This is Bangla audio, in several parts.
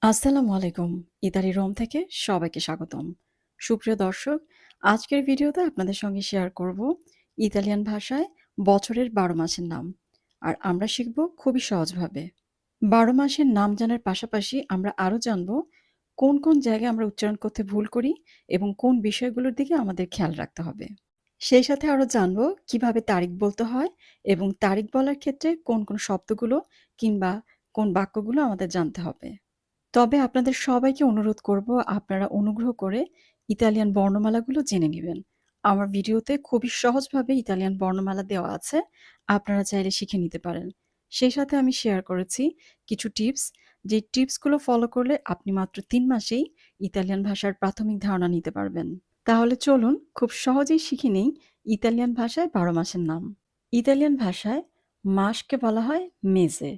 আসসালামু আলাইকুম। ইতালি রোম থেকে সবাইকে স্বাগতম। সুপ্রিয় দর্শক, আজকের ভিডিওতে আপনাদের সঙ্গে শেয়ার করব ইতালিয়ান ভাষায় বছরের ১২ মাসের নাম। আর আমরা শিখব খুবই সহজভাবে। ১২ মাসের নাম জানার পাশাপাশি আমরা আরও জানব কোন, কোন জায়গায় আমরা উচ্চারণ করতে ভুল করি এবং কোন বিষয়গুলোর দিকে আমাদের খেয়াল রাখতে হবে। সেই সাথে আরও জানব কিভাবে তারিখ বলতে হয় এবং তারিখ বলার ক্ষেত্রে কোন, কোন শব্দগুলো কিংবা কোন বাক্যগুলো আমাদের জানতে হবে। তবে আপনাদের সবাইকে অনুরোধ করব আপনারা অনুগ্রহ করে ইতালিয়ান বর্ণমালাগুলো জেনে নিবেন। আমার ভিডিওতে খুবই সহজভাবে ইতালিয়ান বর্ণমালা দেওয়া আছে। আপনারা চাইলে শিখে নিতে পারেন। সেই সাথে আমি শেয়ার করেছি কিছু টিপস, যে টিপসগুলো ফলো করলে আপনি মাত্র ৩ মাসেই ইতালিয়ান ভাষার প্রাথমিক ধারণা নিতে পারবেন। তাহলে চলুন খুব সহজেই শিখে নেই ইতালিয়ান ভাষায় ১২ মাসের নাম। ইতালিয়ান ভাষায় মাসকে বলা হয় মেজে।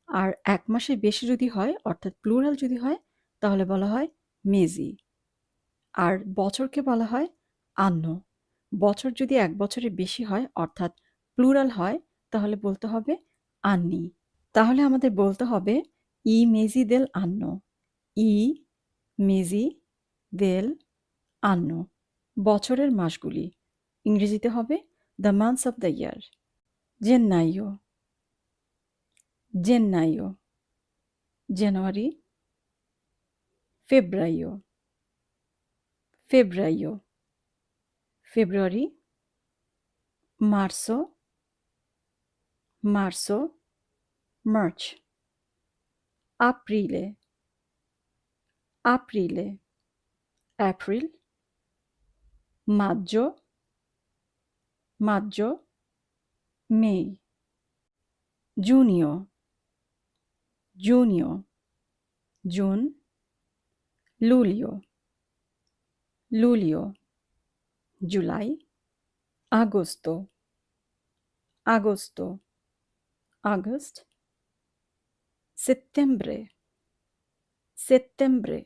আর ১ মাসের বেশি যদি হয় অর্থাৎ প্লুরাল যদি হয় তাহলে বলা হয় মেজি। আর বছরকে বলা হয় আন্নো। বছর যদি ১ বছরের বেশি হয় অর্থাৎ প্লুরাল হয় তাহলে বলতে হবে আন্নি। তাহলে আমাদের বলতে হবে ই মেজি দেল আন্নো। ই মেজি দেল আন্নো। বছরের মাসগুলি। ইংরেজিতে হবে the months of the year. জেন্নাইও, জেন্নাইও, জানুয়ারি, ফেব্রাইও, ফেব্রাইও, February, marzo, marzo, March, aprile, aprile, April, maggio, maggio, May, giugno, giugno, June, luglio, luglio, July, agosto, agosto, August, settembre, settembre,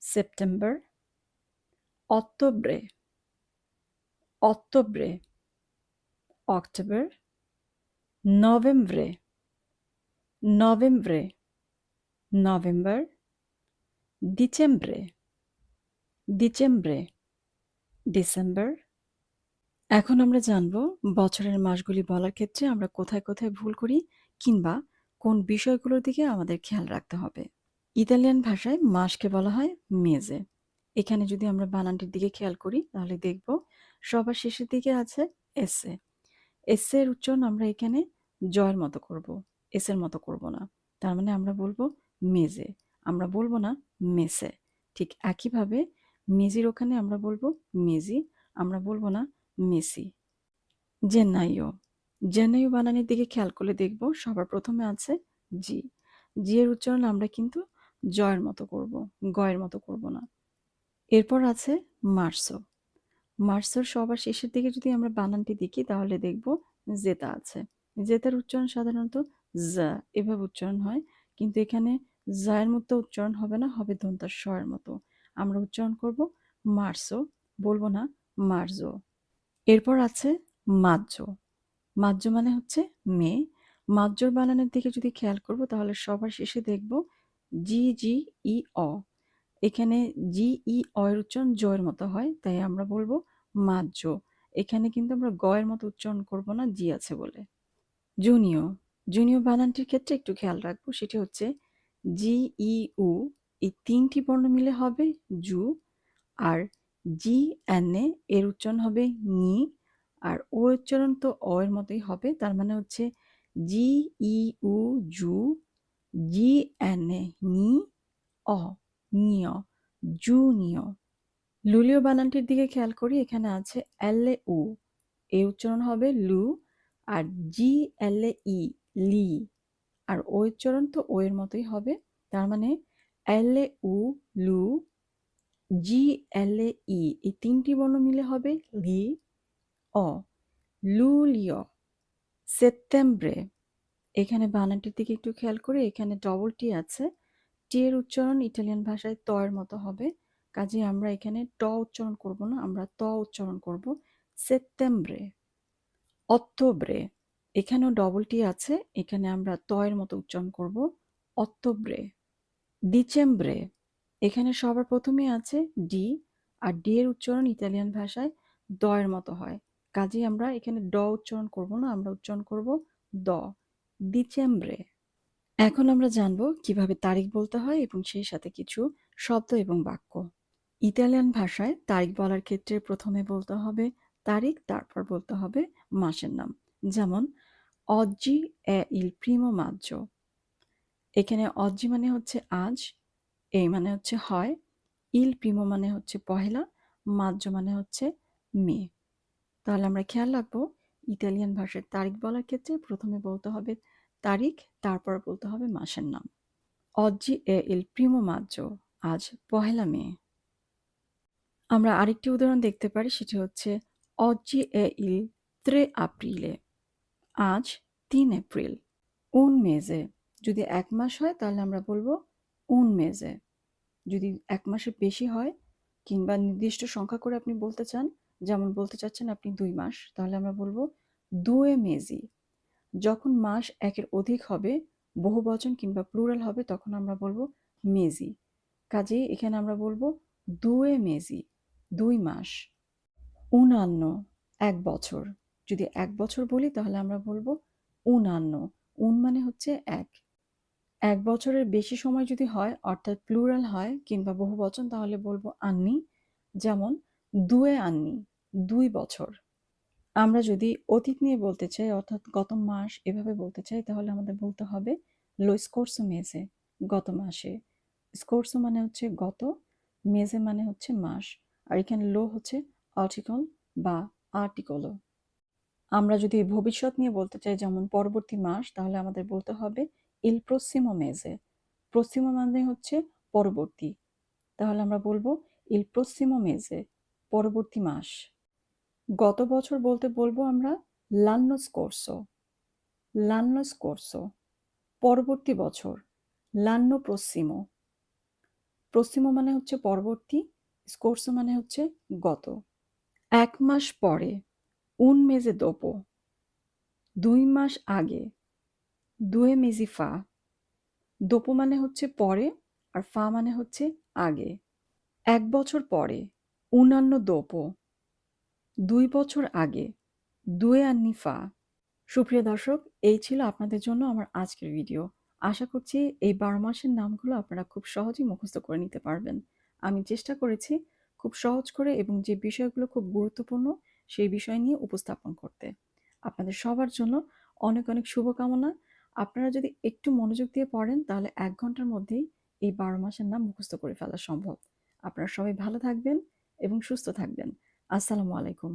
September, ottobre, ottobre, October, novembre, novembre, November, dicembre, dicembre, December। এখন আমরা জানব বছরের মাসগুলি বলার ক্ষেত্রে আমরা কোথায়, কোথায় ভুল করি কিংবা কোন বিষয়গুলোর দিকে আমাদের খেয়াল রাখতে হবে। ইতালিয়ান ভাষায় মাসকে বলা হয় মেজে। এখানে যদি আমরা বানানটির দিকে খেয়াল করি তাহলে দেখব সবার শেষের দিকে আছে এসে। এসে এর উচ্চারণ আমরা এখানে জয়ের মতো করব, এসের মতো করব না। তার মানে আমরা বলবো মেজে, আমরা বলবো না মেসে। ঠিক একইভাবে মেজির ওখানে আমরা বলবো মেজি, আমরা বলবো না মেসি। জেন্নাইও, জেন্নাইও বানানের দিকে খেয়াল করলে দেখব সবার প্রথমে আছে জি। জি এর উচ্চারণ আমরা কিন্তু জয়ের মতো করব, গয়ের মতো করব না। এরপর আছে মার্সো। মার্সোর সবার শেষের দিকে যদি আমরা বানানটি দেখি তাহলে দেখব জেতা আছে। জেতার উচ্চারণ সাধারণত জা এভাবে উচ্চারণ হয়, কিন্তু এখানে জায়ের মতো উচ্চারণ হবে না, হবে দন্তার স এর মতো। আমরা উচ্চারণ করব মার্সো, বলবো না মার্জো। এরপর আছে মাজ্জো। মাজ্জো মানে হচ্ছে মেয়ে। মাজ্জোর বানানের দিকে যদি খেয়াল করব তাহলে সবার শেষে দেখব জি জি ই অ। এখানে জি ই অ এর উচ্চারণ জ এর মতো হয়, তাই আমরা বলবো মাজ্জো। এখানে কিন্তু আমরা গ এর মতো উচ্চারণ করব না জি আছে বলে। জুনিয়র, জুনিয়র বানানটির ক্ষেত্রে একটু খেয়াল রাখবো, সেটি হচ্ছে জি ই উ, এই ৩টি বর্ণ মিলে হবে জু। আর জি এন এ এর উচ্চারণ হবে নি, আর ও উচ্চারণ তো অ এর মতোই হবে, তার মানে হচ্ছে জি ই উ জু, জি এন এ নি অ, নিয়, জুনিয়। লুলীয় বানানটির দিকে খেয়াল করি, এখানে আছে এল এ উ, এই উচ্চারণ হবে লু। আর জি এল এ ই লি, আর ও উচ্চারণ তো ও এর মতোই হবে, তার মানে এল এ উ লু, জি এল এ ই, এই ৩টি বর্ণ মিলে হবে লি অ, লুলিয়। সেপ্টেম্বরে, এখানে বানানটির দিকে একটু খেয়াল করে, এখানে ডবল টি আছে। টি এর উচ্চারণ ইটালিয়ান ভাষায় ত এর মতো হবে, কাজে আমরা এখানে ট উচ্চারণ করব না, আমরা ত উচ্চারণ করব সেপ্টেম্বরে। অক্টোবরে, এখানেও ডবল টি আছে, এখানে আমরা ত এর মতো উচ্চারণ করব অক্টোবরে। ডিচেম্ব্রে, এখানে সবার প্রথমে আছে ডি, আর ডি এর উচ্চারণ ইতালিয়ান ভাষায় দ এর মতো হয়। কাজেই আমরা এখানে ড উচ্চারণ করব না, আমরা উচ্চারণ করব দ, ডিচেম্ব্রে। এখন আমরা জানব কিভাবে তারিখ বলতে হয় এবং সেই সাথে কিছু শব্দ এবং বাক্য। ইতালিয়ান ভাষায় তারিখ বলার ক্ষেত্রে প্রথমে বলতে হবে তারিখ, তারপর বলতে হবে মাসের নাম। যেমন oggi è il primo maggio, এখানে oggi মানে হচ্ছে আজ, এই মানে হচ্ছে হয়, il primo মানে হচ্ছে পহেলা, maggio মানে হচ্ছে মে। তাহলে আমরা খেয়াল রাখবো ইতালিয়ান ভাষার তারিখ বলার ক্ষেত্রে প্রথমে বলতে হবে তারিখ, তারপর বলতে হবে মাসের নাম। oggi è il primo maggio, আজ পহেলা মে। আমরা আরেকটি উদাহরণ দেখতে পারি, সেটি হচ্ছে oggi è il 3 aprile, আজ 3 এপ্রিল। un mese, যদি 1 মাস হয় তাহলে আমরা বলবো un mese। যদি 1 মাসের বেশি হয় কিংবা নির্দিষ্ট সংখ্যা করে আপনি বলতে চান, যেমন বলতে চাচ্ছেন আপনি 2 মাস, তাহলে আমরা বলবো 2 mesi। যখন মাস 1 এর অধিক হবে, বহুবচন কিংবা প্লুরাল হবে, তখন আমরা বলবো mesi। কাজেই এখানে আমরা বলবো 2 mesi, 2 মাস। un anno, 1 বছর। যদি 1 বছর বলি তাহলে আমরা বলবো un anno। un মানে হচ্ছে 1। 1 বছরের বেশি সময় যদি হয়, অর্থাৎ প্লুরাল হয় কিংবা বহুবচন, তাহলে বলবো anni। যেমন 2 anni, 2 বছর। আমরা যদি অতীত নিয়ে বলতে চাই, অর্থাৎ গত মাস এভাবে বলতে চাই, তাহলে আমাদের বলতে হবে lo scorso mese, গত মাসে। scorso মানে হচ্ছে গত, mese মানে হচ্ছে মাস, আর এখানে lo হচ্ছে আর্টিকল বা আর্টিকলও। আমরা যদি ভবিষ্যৎ নিয়ে বলতে চাই, যেমন পরবর্তী মাস, তাহলে আমাদের বলতে হবে il prossimo mese। prossimo মানে হচ্ছে পরবর্তী, তাহলে আমরা বলবো il prossimo mese, পরবর্তী মাস। গত বছর বলতে বলবো আমরা l'anno scorso, l'anno scorso। পরবর্তী বছর l'anno prossimo, prossimo মানে হচ্ছে পরবর্তী, scorso মানে হচ্ছে গত। 1 মাস পরে un mese dopo, 2 মাস আগে 2 mesi fa। dopo মানে হচ্ছে পরে, আর fa মানে হচ্ছে আগে। 1 বছর পরে un anno dopo, 2 বছর আগে 2 anni fa। সুপ্রিয় দর্শক, এই ছিল আপনাদের জন্য আমার আজকের ভিডিও। আশা করছি এই 12 মাসের নামগুলো আপনারা খুব সহজেই মুখস্থ করে নিতে পারবেন। আমি চেষ্টা করেছি খুব সহজ করে এবং যে বিষয়গুলো খুব গুরুত্বপূর্ণ সেই বিষয় নিয়ে উপস্থাপন করতে। আপনাদের সবার জন্য অনেক অনেক শুভকামনা। আপনারা যদি একটু মনোযোগ দিয়ে পড়েন তাহলে 1 ঘন্টার মধ্যেই এই 12 মাসের নাম মুখস্থ করে ফেলা সম্ভব। আপনারা সবাই ভালো থাকবেন এবং সুস্থ থাকবেন। আসসালামু আলাইকুম।